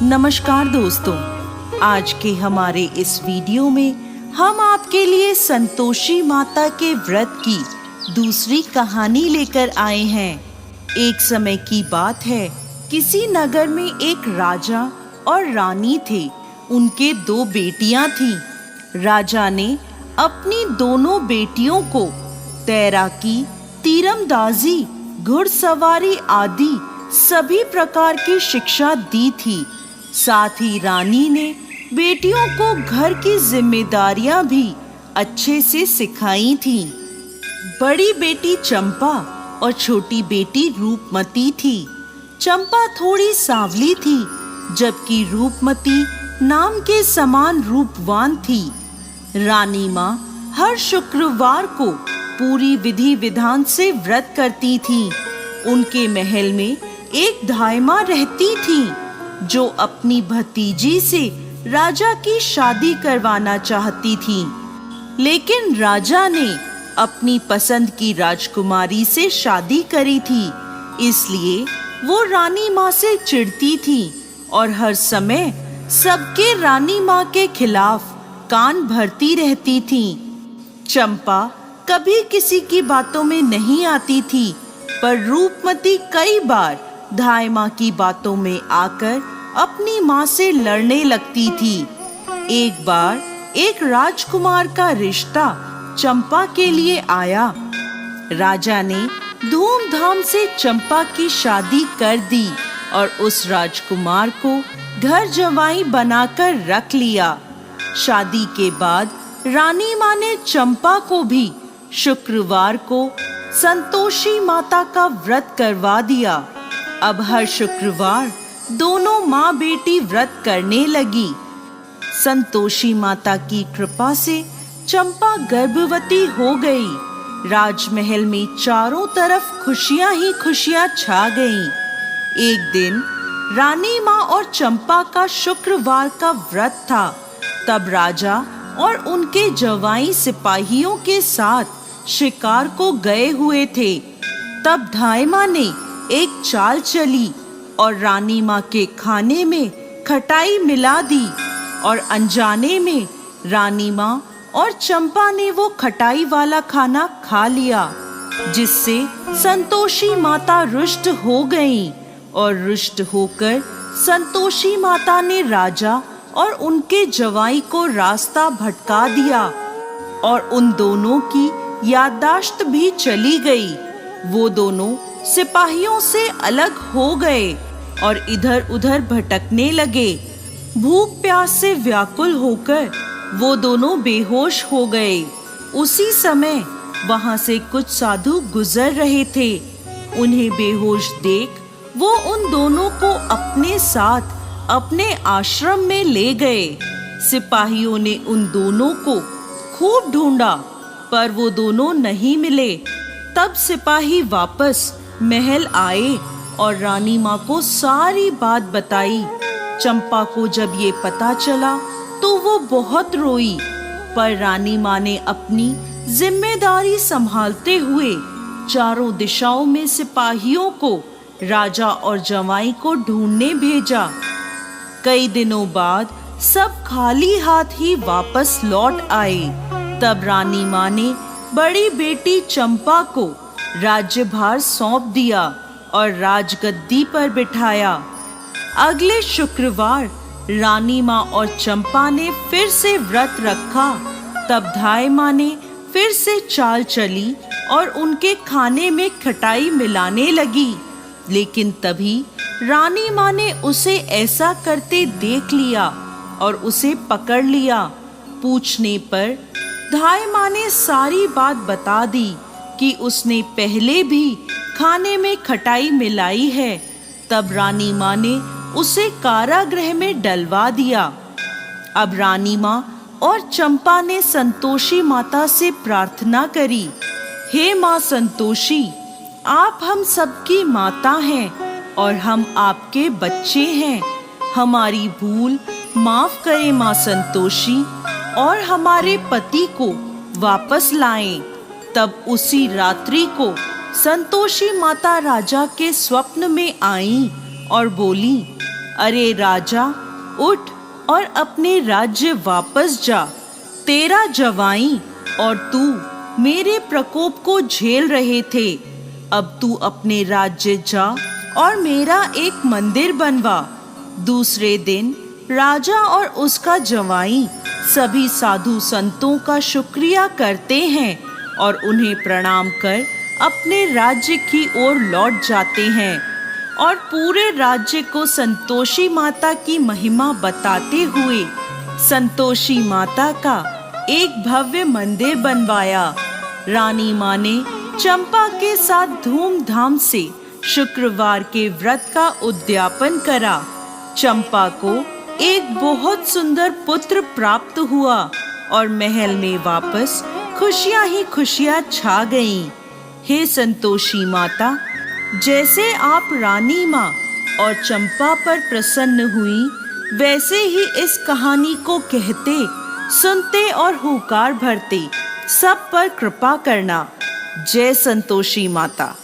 नमस्कार दोस्तों, आज के हमारे इस वीडियो में हम आपके लिए संतोषी माता के व्रत की दूसरी कहानी लेकर आए हैं। एक समय की बात है, किसी नगर में एक राजा और रानी थे। उनके 2 बेटियां थीं। राजा ने अपनी दोनों बेटियों को तैराकी, तीरंदाजी, घुड़सवारी आदि सभी प्रकार की शिक्षा दी थी। साथ ही रानी ने बेटियों को घर की जिम्मेदारियां भी अच्छे से सिखाई थीं। बड़ी बेटी चंपा और छोटी बेटी रूपमती थी। चंपा थोड़ी सांवली थी, जबकि रूपमती नाम के समान रूपवान थी। रानी माँ हर शुक्रवार को पूरी विधि विधान से व्रत करती थी। उनके महल में एक धायमा रहती थी जो अपनी भतीजी से राजा की शादी करवाना चाहती थी, लेकिन राजा ने अपनी पसंद की राजकुमारी से शादी करी थी। इसलिए वो रानी माँ से चिढ़ती थी और हर समय सबके रानी माँ के खिलाफ कान भरती रहती थी। चंपा कभी किसी की बातों में नहीं आती थी, पर रूपमती कई बार धायमा की बातों में आकर अपनी माँ से लड़ने लगती थी। एक बार एक राजकुमार का रिश्ता चंपा के लिए आया। राजा ने धूमधाम से चंपा की शादी कर दी और उस राजकुमार को घर जवाई बनाकर रख लिया। शादी के बाद रानी माँ ने चंपा को भी शुक्रवार को संतोषी माता का व्रत करवा दिया। अब हर शुक्रवार दोनों माँ बेटी व्रत करने लगी। संतोषी माता की कृपा से चंपा गर्भवती हो गई। राजमहल में चारों तरफ खुशियां ही खुशियां छा गईं। एक दिन रानी माँ और चंपा का शुक्रवार का व्रत था। तब राजा और उनके जवाई सिपाहियों के साथ शिकार को गए हुए थे। तब धायमा ने एक चाल चली और रानी माँ के खाने में खटाई मिला दी और अनजाने में रानी माँ और चंपा ने वो खटाई वाला खाना खा लिया, जिससे संतोषी माता रुष्ट हो गईं। और रुष्ट होकर संतोषी माता ने राजा और उनके जवाई को रास्ता भटका दिया और उन दोनों की याददाश्त भी चली गई। वो दोनों सिपाहियों से अलग हो गए और इधर उधर भटकने लगे। भूख प्यास से व्याकुल होकर वो दोनों बेहोश हो गए। उसी समय वहां से कुछ साधु गुजर रहे थे। उन्हें बेहोश देख वो उन दोनों को अपने साथ अपने आश्रम में ले गए। सिपाहियों ने उन दोनों को खूब ढूंढा, पर वो दोनों नहीं मिले। तब सिपाही वापस महल आए और रानी माँ को सारी बात बताई। चंपा को जब ये पता चला तो वो बहुत रोई, पर रानी माँ ने अपनी जिम्मेदारी संभालते हुए चारों दिशाओं में सिपाहियों को राजा और जवाई को ढूंढने भेजा। कई दिनों बाद सब खाली हाथ ही वापस लौट आए। तब रानी माँ ने बड़ी बेटी चंपा को राज्यभार सौंप दिया और राजगद्दी पर बिठाया। अगले शुक्रवार रानी माँ और चंपा ने फिर से व्रत रखा। तब धायमा ने फिर से चाल चली और उनके खाने में खटाई मिलाने लगी, लेकिन तभी रानी माँ ने उसे ऐसा करते देख लिया और उसे पकड़ लिया। पूछने पर धायमा ने सारी बात बता दी कि उसने पहले भी खाने में खटाई मिलाई है। तब रानी माँ ने उसे कारागृह में डलवा दिया। अब रानी माँ और चंपा ने संतोषी माता से प्रार्थना करी, हे माँ संतोषी, आप हम सबकी माता हैं और हम आपके बच्चे हैं। हमारी भूल माफ करें माँ संतोषी और हमारे पति को वापस लाएं। तब उसी रात्रि को संतोषी माता राजा के स्वप्न में आईं और बोली, अरे राजा, उठ और अपने राज्य वापस जा। तेरा जवाई और तू मेरे प्रकोप को झेल रहे थे। अब तू अपने राज्य जा और मेरा एक मंदिर बनवा। दूसरे दिन राजा और उसका जवाई सभी साधु संतों का शुक्रिया करते हैं और उन्हें प्रणाम कर अपने राज्य की ओर लौट जाते हैं और पूरे राज्य को संतोषी माता की महिमा बताते हुए संतोषी माता का एक भव्य मंदिर बनवाया। रानी माँ ने चंपा के साथ धूमधाम से शुक्रवार के व्रत का उद्यापन करा। चंपा को एक बहुत सुंदर पुत्र प्राप्त हुआ और महल में वापस खुशियां ही खुशियां छा गईं। हे संतोषी माता, जैसे आप रानी माँ और चंपा पर प्रसन्न हुई, वैसे ही इस कहानी को कहते, सुनते और हुंकार भरते सब पर कृपा करना। जय संतोषी माता।